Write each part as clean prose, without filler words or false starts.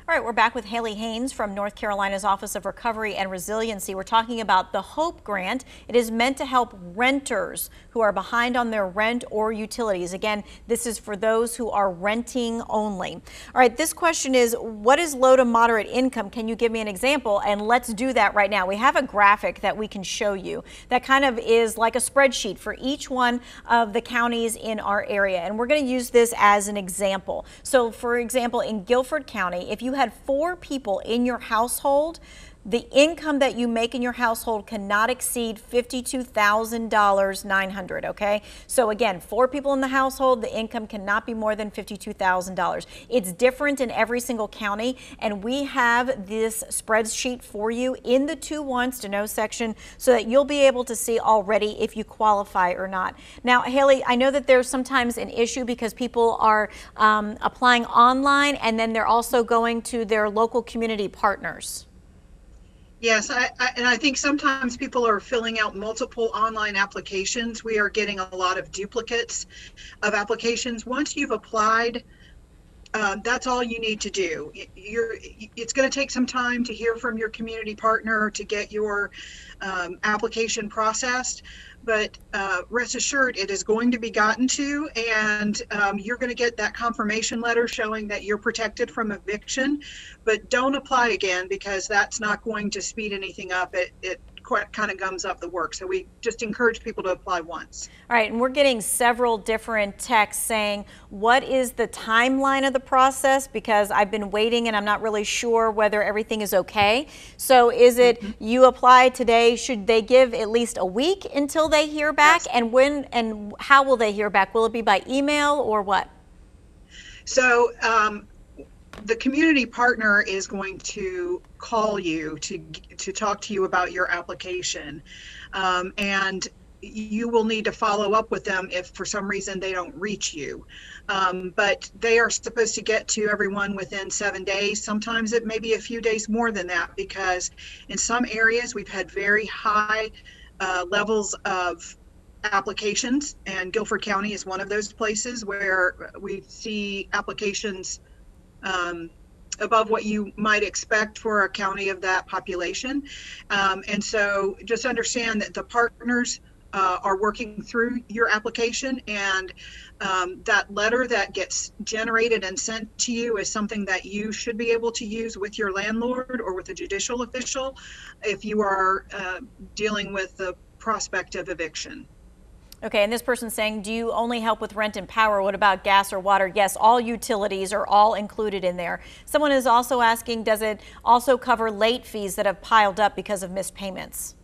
All right, we're back with Haley Haynes from North Carolina's Office of Recovery and Resiliency. We're talking about the HOPE grant. It is meant to help renters who are behind on their rent or utilities. Again, this is for those who are renting only. All right, this question is, what is low to moderate income? Can you give me an example? And let's do that right now. We have a graphic that we can show you that kind of is like a spreadsheet for each one of the counties in our area. And we're going to use this as an example. So for example, in Guilford County, if you had 4 people in your household, the income that you make in your household cannot exceed $52,900, okay? So again, 4 people in the household, the income cannot be more than $52,000. It's different in every single county, and we have this spreadsheet for you in the 2 wants to know section so that you'll be able to see already if you qualify or not. Now, Haley, I know that there's sometimes an issue because people are applying online and then they're also going to their local community partners. Yes, and I think sometimes people are filling out multiple online applications. We are getting a lot of duplicates of applications. Once you've applied, that's all you need to do. It's going to take some time to hear from your community partner to get your application processed, but rest assured it is going to be gotten to, and you're going to get that confirmation letter showing that you're protected from eviction. But don't apply again, because that's not going to speed anything up. It kind of gums up the work. So we just encourage people to apply once. All right, and we're getting several different texts saying, what is the timeline of the process? Because I've been waiting and I'm not really sure whether everything is okay. So is it you apply today, should they give at least a week until they hear back? Yes. And when and how will they hear back? Will it be by email or what? So the community partner is going to call you to talk to you about your application, and you will need to follow up with them if for some reason they don't reach you. But they are supposed to get to everyone within 7 days. Sometimes it may be a few days more than that, because in some areas we've had very high levels of applications, and Guilford County is one of those places where we see applications above what you might expect for a county of that population. And so just understand that the partners are working through your application, and that letter that gets generated and sent to you is something that you should be able to use with your landlord or with a judicial official if you are dealing with the prospect of eviction. Okay, and this person's saying, do you only help with rent and power? What about gas or water? Yes, all utilities are all included in there. Someone is also asking, does it also cover late fees that have piled up because of missed payments?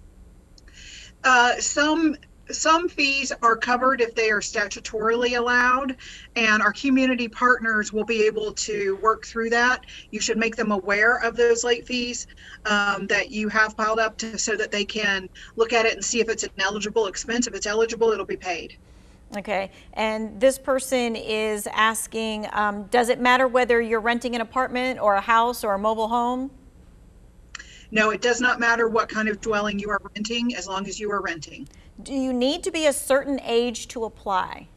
Some fees are covered if they are statutorily allowed, and our community partners will be able to work through that. You should make them aware of those late fees that you have piled up so that they can look at it and see if it's an eligible expense. If it's eligible, it'll be paid. Okay, and this person is asking, does it matter whether you're renting an apartment or a house or a mobile home? No, it does not matter what kind of dwelling you are renting, as long as you are renting. Do you need to be a certain age to apply?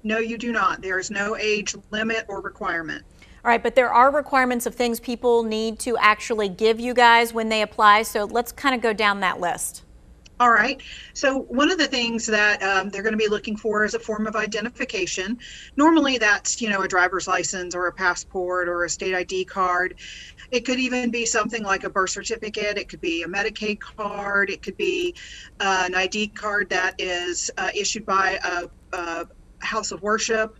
No, you do not. There is no age limit or requirement. All right, but there are requirements of things people need to actually give you guys when they apply. So let's kind of go down that list. All right. So one of the things that they're going to be looking for is a form of identification. Normally that's, a driver's license or a passport or a state ID card. It could even be something like a birth certificate. It could be a Medicaid card. It could be an ID card that is issued by a house of worship.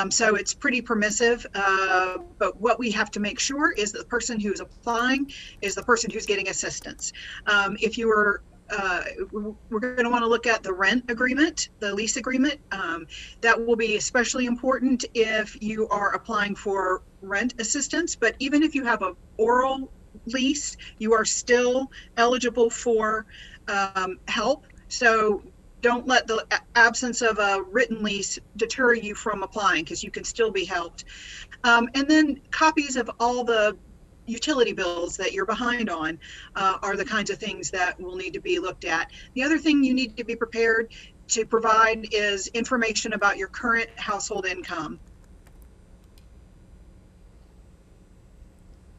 So it's pretty permissive. But what we have to make sure is that the person who's applying is the person who's getting assistance. If you are we're going to want to look at the rent agreement, the lease agreement. That will be especially important if you are applying for rent assistance. But even if you have an oral lease, you are still eligible for help. So don't let the absence of a written lease deter you from applying, because you can still be helped. And then copies of all the utility bills that you're behind on are the kinds of things that will need to be looked at. The other thing you need to be prepared to provide is information about your current household income.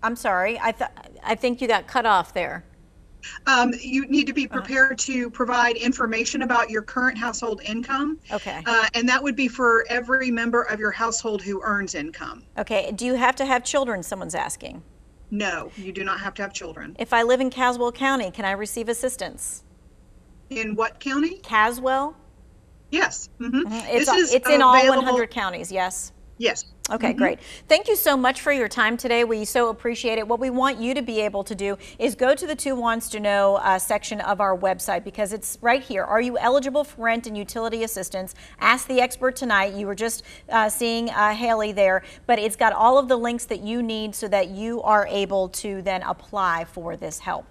I'm sorry. I think you got cut off there. You need to be prepared to provide information about your current household income. Okay. And that would be for every member of your household who earns income. Okay. Do you have to have children? Someone's asking. No, you do not have to have children. If I live in Caswell County, can I receive assistance? In what county? Caswell? Yes. It's in all 100 counties, yes? Yes. Okay, great. Thank you so much for your time today. We so appreciate it. What we want you to be able to do is go to the Who Wants to Know section of our website, because it's right here. Are you eligible for rent and utility assistance? Ask the expert tonight. You were just seeing Haley there, but it's got all of the links that you need so that you are able to then apply for this help.